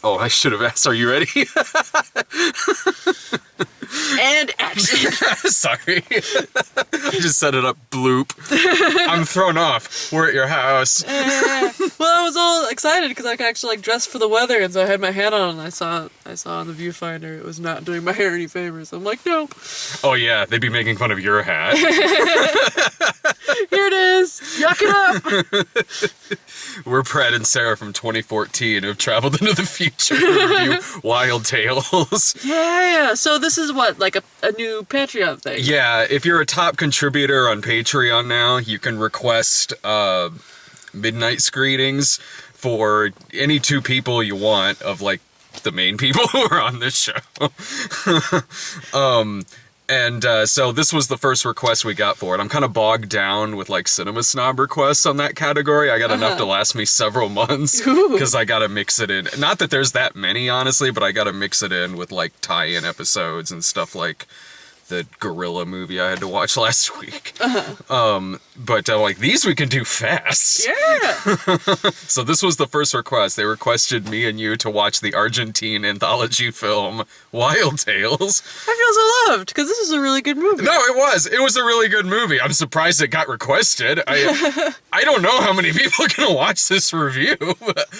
Oh, I should have asked, are you ready? And action. Sorry. I just set it up, bloop. I'm thrown off. We're at your house. Well, I was all excited because I could actually like dress for the weather, and so I had my hat on, and I saw on the viewfinder it was not doing my hair any favors. I'm like, no. Oh yeah, they'd be making fun of your hat. Here it is. Yuck it up. We're Brad and Sarah from 2014 who have traveled into the future to review Wild Tales. Yeah. So this is what, like a new Patreon thing? Yeah, if you're a top contributor on Patreon now, you can request midnight screenings for any two people you want of, like, the main people who are on this show. So this was the first request we got for it. I'm kind of bogged down with, like, Cinema Snob requests on that category. I got enough to last me several months because I gotta mix it in. Not that there's that many, honestly, but I gotta mix it in with, like, tie-in episodes and stuff like the gorilla movie I had to watch last week. But like, these we can do fast. Yeah. So this was the first request. They requested me and you to watch the Argentine anthology film Wild Tales. I feel so loved because this is a really good movie. No, it was. It was a really good movie. I'm surprised it got requested. I don't know how many people are gonna watch this review,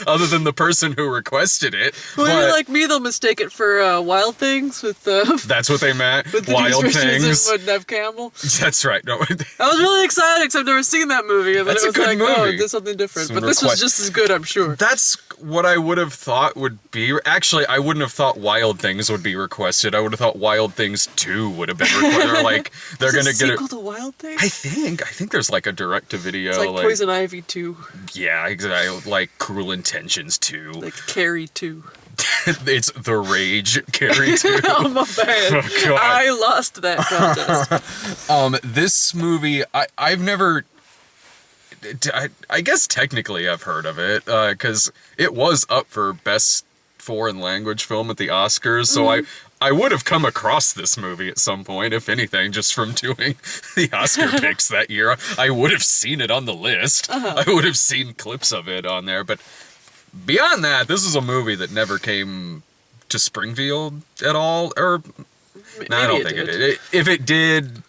other than the person who requested it. Well, like me, they'll mistake it for Wild Things with that's what they meant. with Wild Things. And Nev Campbell. That's right. No. I was really excited because I've never seen that movie, and then That's it was a good like, movie. oh, there's something different. But this was just as good, I'm sure. That's what I would have thought would be. Actually, I wouldn't have thought Wild Things would be requested. I would have thought Wild Things 2 would have been requested. Or like they're gonna get a sequel to Wild Things. I think there's like a direct-to-video. It's like Poison Ivy 2. Yeah, exactly. Like Cruel Intentions 2. Like Carrie 2. It's The Rage, Carrie 2. Oh my bad. Oh, God. I lost that contest. This movie, I've never. I guess technically I've heard of it because it was up for Best Foreign Language Film at the Oscars, so I would have come across this movie at some point, if anything, just from doing the Oscar picks that year. I would have seen it on the list. I would have seen clips of it on there, but beyond that, this is a movie that never came to Springfield at all, or no, I don't think it did. If it did,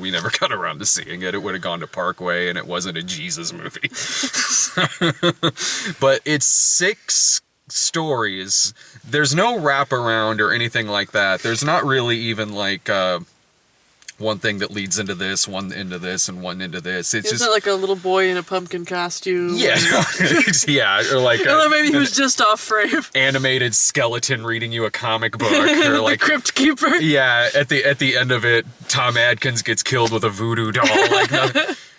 we never got around to seeing it. It would have gone to Parkway, and it wasn't a Jesus movie. But it's 6 stories. There's no wraparound or anything like that. There's not really even like one thing that leads into this, one into this, and one into this. It's just not like a little boy in a pumpkin costume. Yeah, yeah, or like maybe he was just off frame. Animated skeleton reading you a comic book, or like the Crypt Keeper. Yeah, at the end of it, Tom Adkins gets killed with a voodoo doll. Like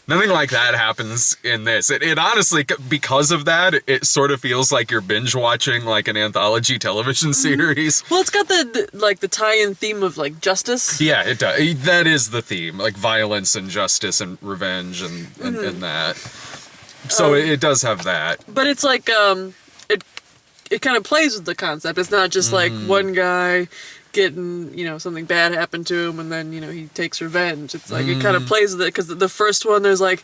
nothing like that happens in this. It honestly, because of that, it sort of feels like you're binge watching like an anthology television series. Well, it's got the tie-in theme of like justice. Yeah, it does. That is the theme, like violence and justice and revenge and that. So it does have that. But it's like it kind of plays with the concept. It's not just like one guy getting, something bad happened to him and then, he takes revenge. It's like it kind of plays with it because the first one there's like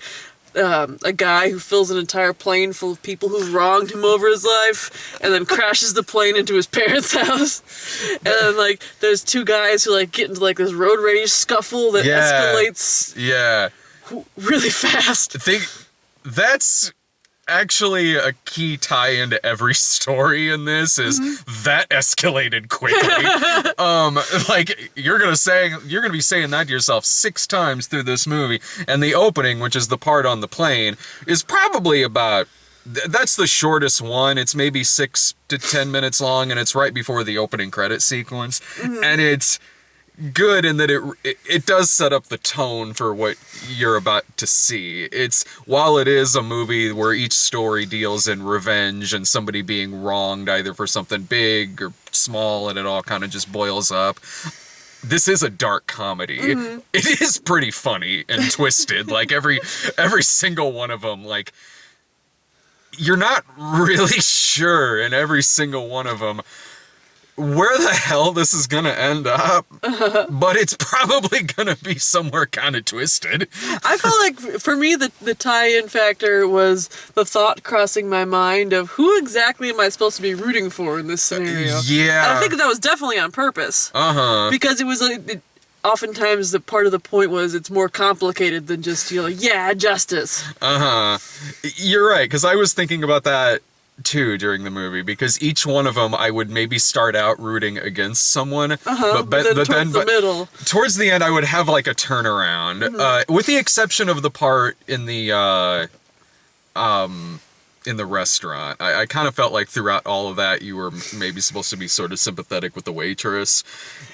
a guy who fills an entire plane full of people who wronged him over his life and then crashes the plane into his parents' house. And then like there's 2 guys who like get into like this road rage scuffle that escalates really fast. That's actually a key tie-in to every story in this is that escalated quickly. Like you're gonna be saying that to yourself 6 times through this movie, and the opening, which is the part on the plane, is probably about that's the shortest one. It's maybe 6 to 10 minutes long, and it's right before the opening credit sequence, and it's good in that it does set up the tone for what you're about to see. While it is a movie where each story deals in revenge and somebody being wronged either for something big or small, and it all kind of just boils up. This is a dark comedy. It is pretty funny and twisted. Like every single one of them, like you're not really sure in every single one of them where the hell this is gonna end up, but it's probably gonna be somewhere kind of twisted. I felt like, for me, the tie-in factor was the thought crossing my mind of who exactly am I supposed to be rooting for in this scenario? Yeah. And I think that was definitely on purpose. Because it was oftentimes the part of the point was it's more complicated than just, yeah, justice. You're right, because I was thinking about that too during the movie, because each one of them I would maybe start out rooting against someone, but then middle, towards the end I would have like a turnaround, with the exception of the part in the restaurant. I kind of felt like throughout all of that you were maybe supposed to be sort of sympathetic with the waitress.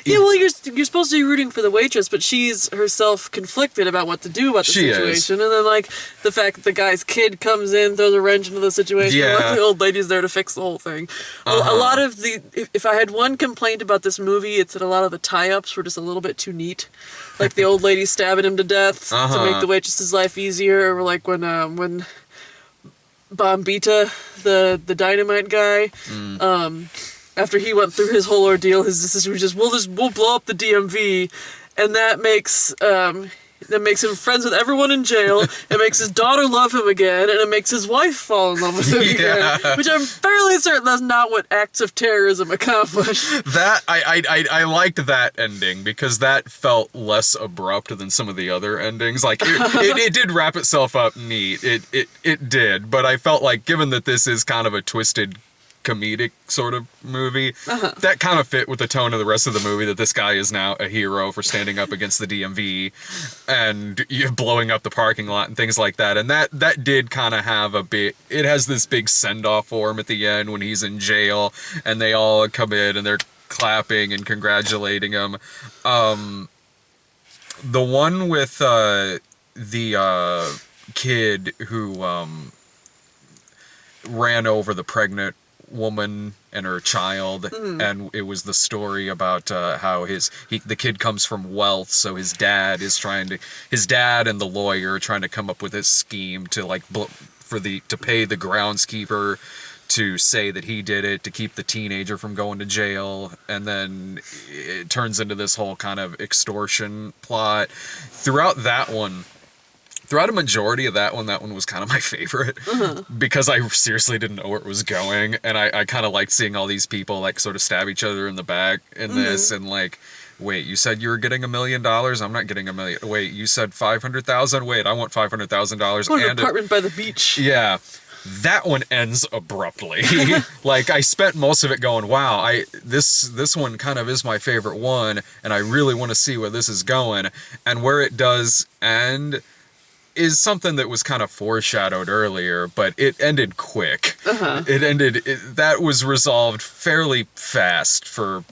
Yeah, well, you're supposed to be rooting for the waitress, but she's herself conflicted about what to do about the situation. And then, like, the fact that the guy's kid comes in, throws a wrench into the situation, the old lady's there to fix the whole thing. A lot of if I had one complaint about this movie, it's that a lot of the tie-ups were just a little bit too neat. Like the old lady stabbing him to death to make the waitress's life easier, or like when Bombita, the dynamite guy, after he went through his whole ordeal, his decision was just we'll blow up the DMV, and that makes him friends with everyone in jail. It makes his daughter love him again, and it makes his wife fall in love with him again. Which I'm fairly certain that's not what acts of terrorism accomplish. That I liked that ending because that felt less abrupt than some of the other endings. Like it did wrap itself up neat. It did, but I felt like, given that this is kind of a twisted comedic sort of movie, that kind of fit with the tone of the rest of the movie, that this guy is now a hero for standing up against the DMV and blowing up the parking lot and things like that. And that did kind of have it has this big send-off for him at the end when he's in jail and they all come in and they're clapping and congratulating him. The one with the kid who ran over the pregnant woman and her child, and it was the story about how the kid comes from wealth, so his dad and the lawyer are trying to come up with this scheme to to pay the groundskeeper to say that he did it, to keep the teenager from going to jail, and then it turns into this whole kind of extortion plot. Throughout a majority of that one was kind of my favorite, because I seriously didn't know where it was going, and I kind of liked seeing all these people like sort of stab each other in the back in this, and like, wait, you said you were getting $1 million? I'm not getting $1 million. Wait, you said $500,000? Wait, I want $500,000 and an apartment by the beach. Yeah. That one ends abruptly. Like, I spent most of it going, wow, this one kind of is my favorite one, and I really want to see where this is going. And where it does end is something that was kind of foreshadowed earlier, but it ended quick. That was resolved fairly fast for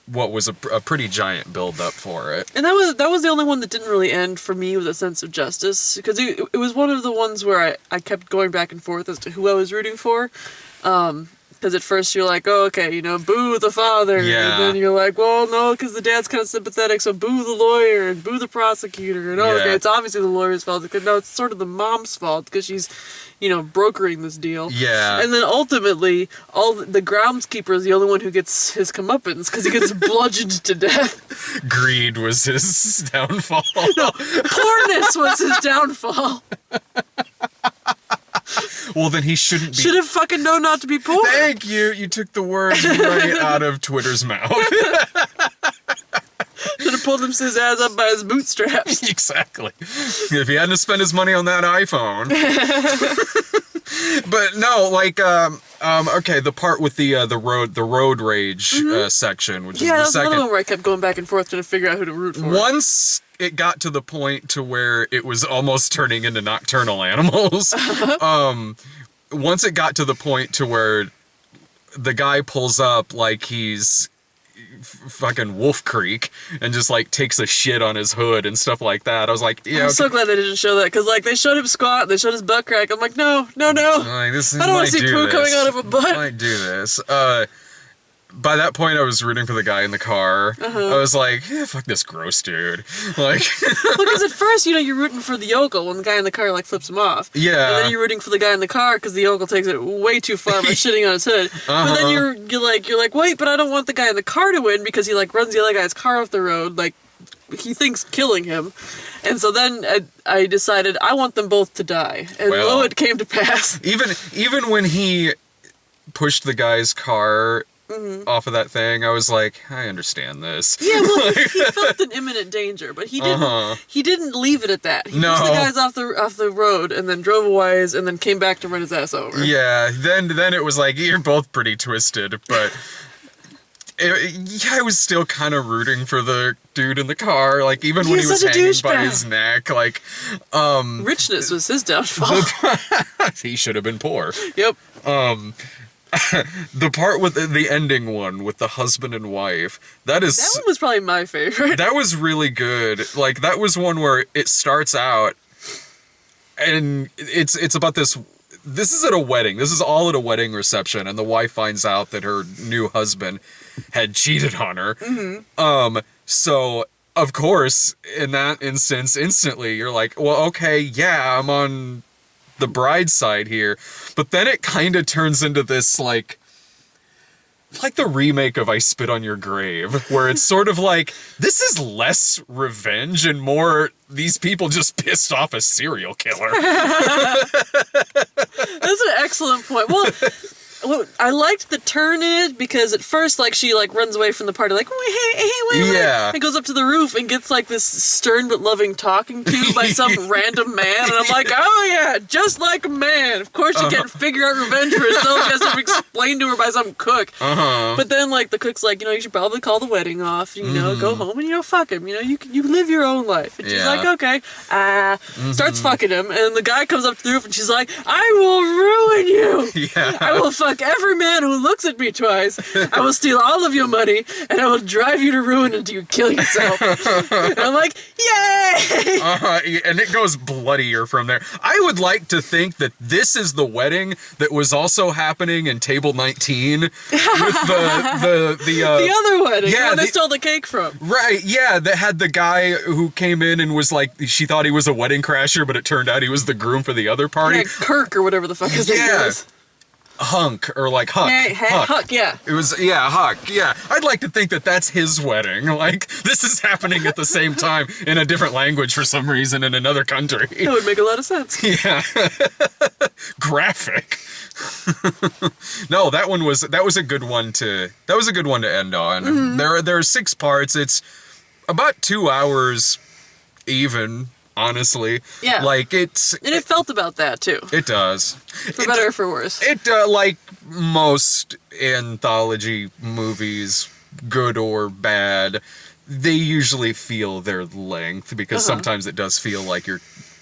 what was a pretty giant build-up for it. And that was the only one that didn't really end for me with a sense of justice, because it was one of the ones where I kept going back and forth as to who I was rooting for. Because at first you're like, oh, okay, boo the father. Yeah. And then you're like, well, no, because the dad's kind of sympathetic, so boo the lawyer and boo the prosecutor. And okay, it's obviously the lawyer's fault. No, it's sort of the mom's fault because she's, brokering this deal. Yeah. And then ultimately, the groundskeeper is the only one who gets his comeuppance because he gets bludgeoned to death. Greed was his downfall. No, poorness was his downfall. Well, then he shouldn't be. Should have fucking known not to be poor. Thank you. You took the words right out of Twitter's mouth. Should have pulled his ass up by his bootstraps. Exactly. If he hadn't spent his money on that iPhone. But no, like, okay, the part with the road rage section, which is the second. Yeah, that's another one where I kept going back and forth trying to figure out who to root for. Once it got to the point to where it was almost turning into Nocturnal Animals, once it got to the point to where the guy pulls up like he's fucking Wolf Creek and just like takes a shit on his hood and stuff like that, I was like, yeah, I'm so glad they didn't show that, because like they showed him squat, they showed his butt crack. I'm like, no, like, this I don't want to see poo coming out of a butt. Might do this. by that point, I was rooting for the guy in the car. I was like, fuck this gross dude. Like, because at first, you're rooting for the yokel when the guy in the car, like, flips him off. Yeah. And then you're rooting for the guy in the car because the yokel takes it way too far by shitting on his hood. But then you're like, wait, but I don't want the guy in the car to win because he, like, runs the other guy's car off the road, like, he thinks killing him. And so then I decided I want them both to die. And lo, it came to pass. Even when he pushed the guy's car off of that thing, I was like, I understand this. Yeah, well, he felt an imminent danger, but he didn't. He didn't leave it at that. He pushed the guys off the road, and then drove a ways, and then came back to run his ass over. Yeah, then it was like, you're both pretty twisted, but I was still kind of rooting for the dude in the car, like, even when he was hanging by his neck, like, richness was his downfall. He should have been poor. Yep. The part with the ending one with the husband and wife, that one was probably my favorite. That was really good. Like, that was one where it starts out and it's about this is at a wedding. This is all at a wedding reception, and the wife finds out that her new husband had cheated on her. So of course, in that instance, instantly you're like, well, okay, yeah, I'm on the bride's side here. But then it kind of turns into this, like the remake of I Spit on Your Grave, where it's sort of like, this is less revenge and more these people just pissed off a serial killer. That's an excellent point. Well, I liked the turn in it because at first, like, she, like, runs away from the party, like, wait, yeah, and goes up to the roof and gets, like, this stern but loving talking to by some random man, and I'm like, oh yeah, just like a man. Of course you can't figure out revenge for herself. She has to explain to her by some cook. But then, like, the cook's like, you should probably call the wedding off. Go home and fuck him. You live your own life. And she's like, okay. Starts fucking him, and the guy comes up to the roof and she's like, I will ruin you. Yeah. I will fuck every man who looks at me twice. I will steal all of your money, and I will drive you to ruin until you kill yourself. And I'm like, yay! And it goes bloodier from there. I would like to think that this is the wedding that was also happening in Table 19 with the other wedding, yeah, where they stole the cake from. Right, yeah, that had the guy who came in and was like, she thought he was a wedding crasher, but it turned out he was the groom for the other party. Yeah, Kirk or whatever the fuck his name was. Hunk, or like Huck. Huck, yeah. It was, Huck, yeah. I'd like to think that that's his wedding. Like, this is happening at the same time in a different language for some reason in another country. That would make a lot of sense. Yeah. Graphic. No, that was a good one to end on. There are 6 parts. It's about 2 hours even. Honestly, yeah, like and it felt about that too. It does, for better or for worse. It like most anthology movies, good or bad, they usually feel their length because sometimes it does feel like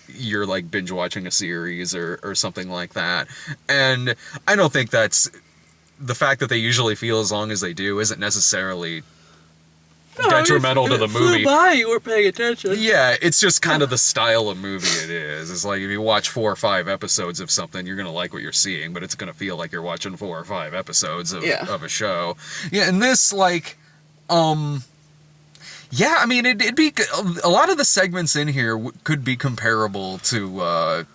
you're like binge watching a series or something like that. And I don't think that's the fact that they usually feel as long as they do isn't necessarily detrimental to the movie. You weren't paying attention. Yeah, it's just kind of the style of movie it is. It's like if you watch 4 or 5 episodes of something, you're gonna like what you're seeing, but it's gonna feel like you're watching 4 or 5 episodes of a show. Yeah, and this yeah, I mean, it'd be a lot of the segments in here could be comparable to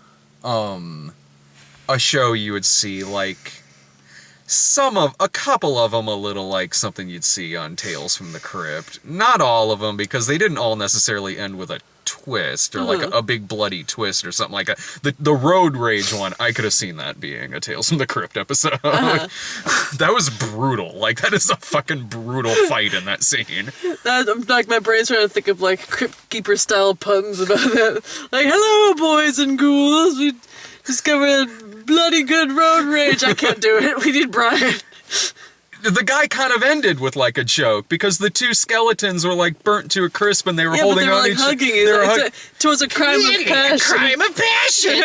a show you would see like. A couple of them a little like something you'd see on Tales from the Crypt. Not all of them, because they didn't all necessarily end with a twist, or like a big bloody twist or something like that. The road rage one, I could have seen that being a Tales from the Crypt episode. That was brutal. Like, that is a fucking brutal fight in that scene. Like, my brain's trying to think of, like, Crypt Keeper style puns about that. Like, hello, boys and ghouls. We discovered bloody good road rage. I can't do it. We need Brian. The guy kind of ended with like a joke because the 2 skeletons were like burnt to a crisp and they were holding on each other. It was a crime of passion. A crime of passion.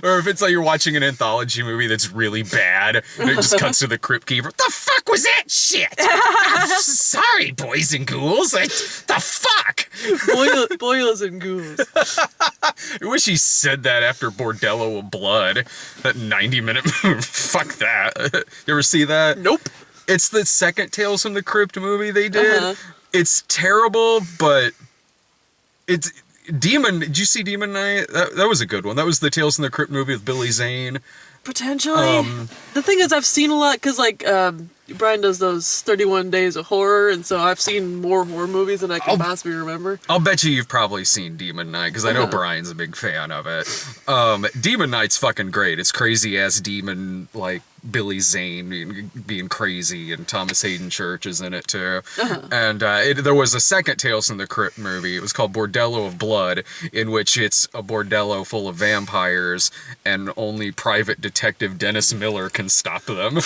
Or if it's like you're watching an anthology movie that's really bad, and it just cuts to the crypt keeper. The fuck was that shit? I'm sorry, boys and ghouls. Like, the fuck? Boils and ghouls. I wish he said that after Bordello of Blood. That 90-minute movie. Fuck that. You ever see that? Nope. It's the second Tales from the Crypt movie they did. It's terrible, but it's... Did you see Demon Knight? That was a good one. That was the Tales from the Crypt movie with Billy Zane. Potentially. The thing is, I've seen a lot, because, like, Brian does those 31 Days of Horror, and so I've seen more horror movies than I can possibly remember. I'll bet you've probably seen Demon Knight, because I know Brian's a big fan of it. Demon Knight's fucking great. It's crazy-ass demon, like, Billy Zane being crazy, and Thomas Hayden Church is in it, too. And there was a second Tales from the Crypt movie. It was called Bordello of Blood, in which it's a bordello full of vampires, and only private detective Dennis Miller can stop them.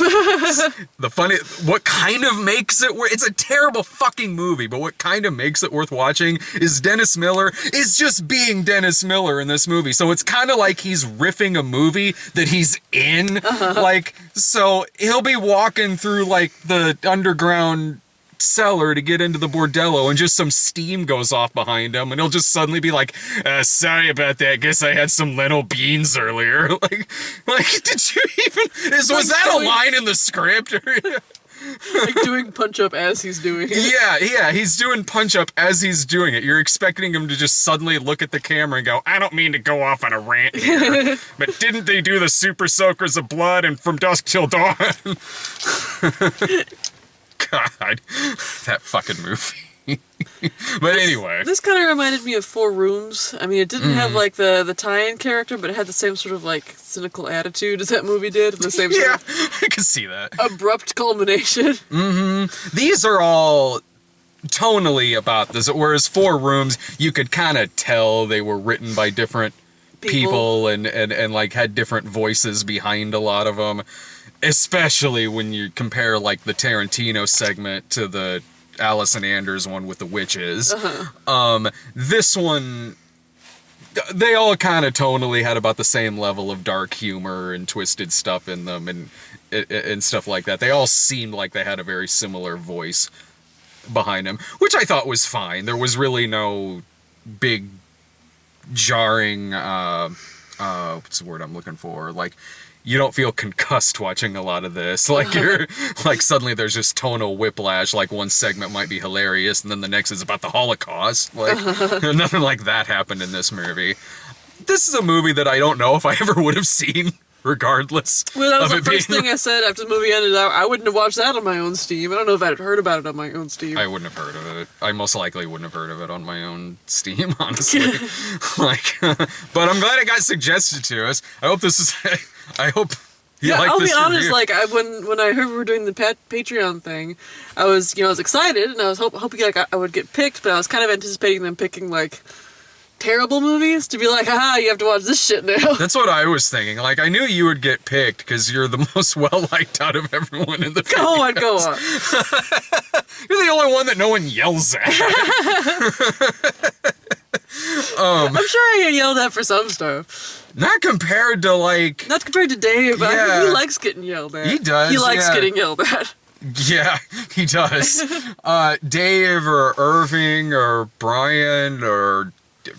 What kind of makes it it's a terrible fucking movie, but what kind of makes it worth watching is Dennis Miller is just being Dennis Miller in this movie. So it's kind of like he's riffing a movie that he's in. Like, so he'll be walking through, like, the underground cellar to get into the bordello, and just some steam goes off behind him, and he'll just suddenly be like, sorry about that, guess I had some lentil beans earlier. like did you even was that a line in the script? Like doing punch up as he's doing it. Yeah, he's doing punch up as he's doing it. You're expecting him to just suddenly look at the camera and go, I don't mean to go off on a rant here, but didn't they do the Super Soakers of Blood and From Dusk Till Dawn? God, that fucking movie. But anyway. This kind of reminded me of Four Rooms. I mean, it didn't have, like, the tie-in character, but it had the same sort of, like, cynical attitude as that movie did. The same sort of I can see that. abrupt culmination. These are all tonally about this, whereas Four Rooms, you could kind of tell they were written by different people and like, had different voices behind a lot of them. Especially when you compare, like, the Tarantino segment to the Allison Anders one with the witches. This one, they all kind of tonally had about the same level of dark humor and twisted stuff in them and stuff like that. They all seemed like they had a very similar voice behind them, which I thought was fine. There was really no big jarring, what's the word I'm looking for? Like, you don't feel concussed watching a lot of this. Like, you're, like, suddenly there's just tonal whiplash, like, one segment might be hilarious, and then the next is about the Holocaust. Like, nothing like that happened in this movie. This is a movie that I don't know if I ever would have seen, regardless. Well, that was the first thing I said after the movie ended. I wouldn't have watched that on my own Steam. I don't know if I'd heard about it on my own Steam. I wouldn't have heard of it. I most likely wouldn't have heard of it on my own Steam, honestly. Like, but I'm glad it got suggested to us. I hope this is... I hope you like I'll this be honest, review. like, when I heard we were doing the Patreon thing, I was excited, and I was hoping, like, I would get picked, but I was kind of anticipating them picking, like, terrible movies to be like, haha, you have to watch this shit now. That's what I was thinking. Like, I knew you would get picked because you're the most well-liked out of everyone in the Go on. You're the only one that no one yells at. I'm sure I get yelled at for some stuff. Not compared to, like... Not compared to Dave, but Yeah. he likes getting yelled at. He does, He likes yeah. getting yelled at. Yeah, he does. Dave or Irving or Brian or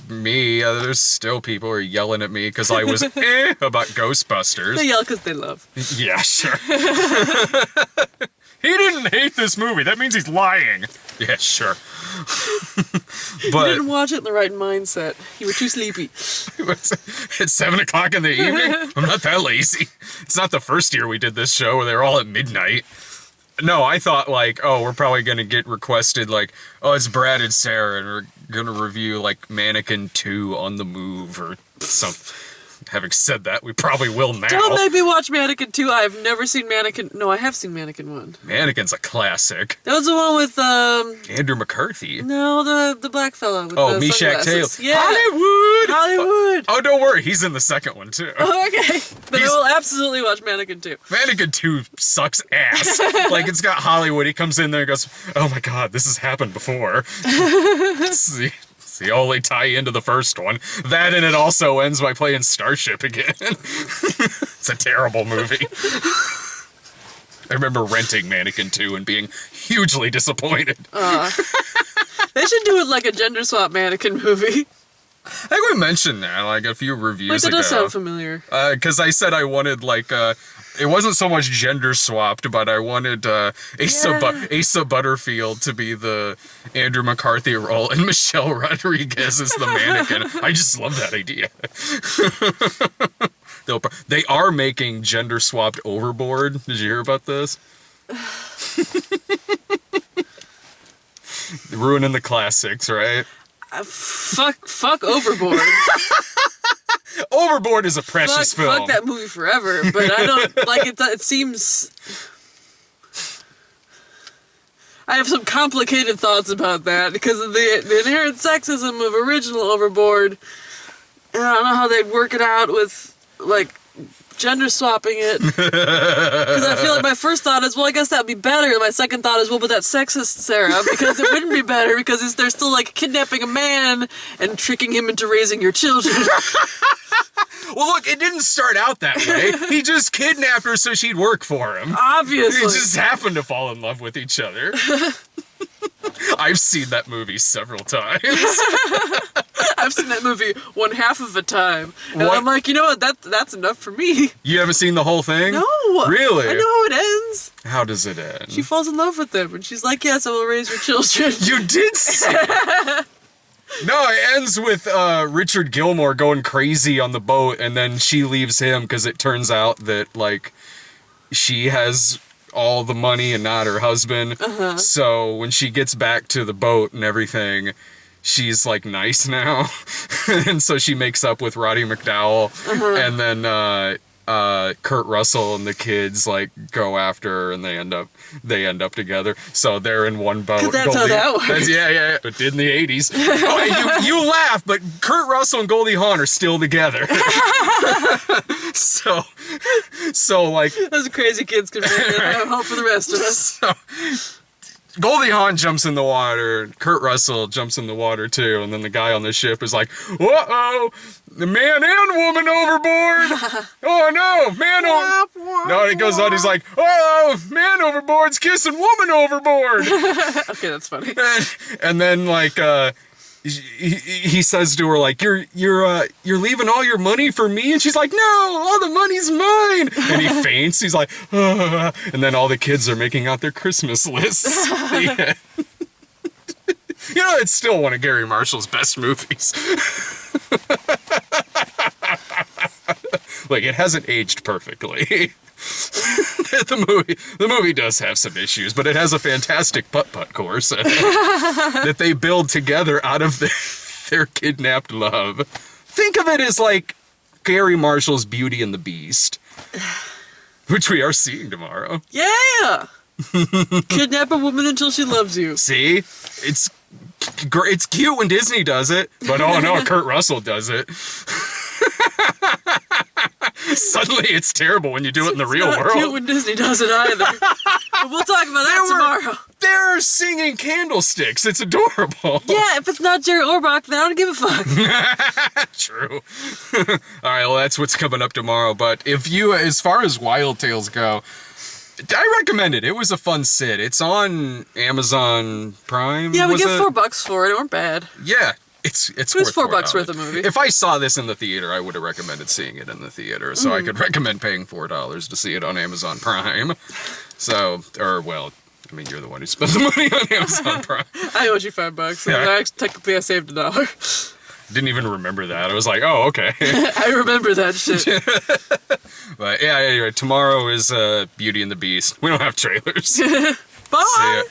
me, there's still people who are yelling at me because I was about Ghostbusters. They yell because they love. Yeah, sure. He didn't hate this movie. That means he's lying. Yeah, sure. You But didn't watch it in the right mindset. You were too sleepy. it's 7 o'clock in the evening. I'm not that lazy. It's not the first year we did this show where they were all at midnight. No, I thought, like, oh, we're probably going to get requested, like, oh, it's Brad and Sarah, and we're going to review, like, Mannequin 2 on the Move or something. Having said that, we probably will now. Don't make me watch Mannequin 2. I have never seen Mannequin... No, I have seen Mannequin 1. Mannequin's a classic. That was the one with, Andrew McCarthy. No, the black fella with Oh, the Meshack Taylor. sunglasses. Yeah. Hollywood! Oh, don't worry. He's in the second one, too. Oh, okay. Then I will absolutely watch Mannequin 2. Mannequin 2 sucks ass. Like, it's got Hollywood. He comes in there and goes, oh my god, this has happened before. It's the only tie into the first one. That, and it also ends by playing Starship again. It's a terrible movie. I remember renting Mannequin 2 and being hugely disappointed. They should do it like a gender swap Mannequin movie. I think we mentioned that like a few reviews That ago. does sound familiar. Because I said I wanted like it wasn't so much gender swapped, but I wanted Asa Butterfield to be the Andrew McCarthy role and Michelle Rodriguez as the mannequin. I just love that idea. They are making gender swapped Overboard. Did you hear about this? Ruining the classics, right? Fuck Overboard. Overboard is a precious film. Fuck that movie forever, but I don't like it. It seems I have some complicated thoughts about that because of the inherent sexism of original Overboard, and I don't know how they'd work it out with like gender swapping it. Because I feel like my first thought is, well, I guess that'd be better. And my second thought is, well, but that's sexist, Sarah, because it wouldn't be better because they're still like kidnapping a man and tricking him into raising your children. Well, look, it didn't start out that way. He just kidnapped her so she'd work for him. Obviously. They just happened to fall in love with each other. I've seen that movie several times. I've seen that movie one half of a time. And I'm like, you know what? That's enough for me. You haven't seen the whole thing? No. Really? I know how it ends. How does it end? She falls in love with him, and she's like, yes, I will raise your children. You did see it. No, it ends with Richard Gilmore going crazy on the boat, and then she leaves him because it turns out that, like, she has all the money and not her husband. So when she gets back to the boat and everything, she's, like, nice now. And so she makes up with Roddy McDowell. And then Kurt Russell and the kids, like, go after her, and they end up together. So they're in one boat. That's how that works. Yeah. It did in the 80s. Oh, you laugh, but Kurt Russell and Goldie Hawn are still together. so like... Those crazy kids can make it. I have hope for the rest of us. So, Goldie Hawn jumps in the water, Kurt Russell jumps in the water too, and then the guy on the ship is like, uh-oh, the man and woman overboard! Oh no, No, and he goes on, he's like, oh, man overboard's kissing woman overboard! Okay, that's funny. And then, like, he says to her, like, you're leaving all your money for me? And she's like, no, all the money's mine! And he faints, he's like, and then all the kids are making out their Christmas lists. Yeah. You know, it's still one of Gary Marshall's best movies. Like, it hasn't aged perfectly. The movie does have some issues, but it has a fantastic putt-putt course that they build together out of their kidnapped love. Think of it as like Gary Marshall's Beauty and the Beast, which we are seeing tomorrow. Yeah! Kidnap a woman until she loves you. See? It's cute when Disney does it, but oh no, Kurt Russell does it. Suddenly it's terrible when you do it in the real world. It's not cute when Disney does it either. But we'll talk about that tomorrow. They're singing Candlesticks. It's adorable. Yeah, if it's not Jerry Orbach, then I don't give a fuck. True. All right, well, that's what's coming up tomorrow. But if you, as far as Wild Tales go, I recommend it. It was a fun sit. It's on Amazon Prime. Yeah, we get $4 for it. It weren't bad. Yeah. It's it was $4 worth of movie. If I saw this in the theater, I would have recommended seeing it in the theater. So I could recommend paying $4 to see it on Amazon Prime. So, or well, I mean, you're the one who spent the money on Amazon Prime. I owed you $5. Yeah. Technically, I saved $1. Didn't even remember that. I was like, oh, okay. I remember that shit. But yeah, anyway, tomorrow is Beauty and the Beast. We don't have trailers. Bye. See ya.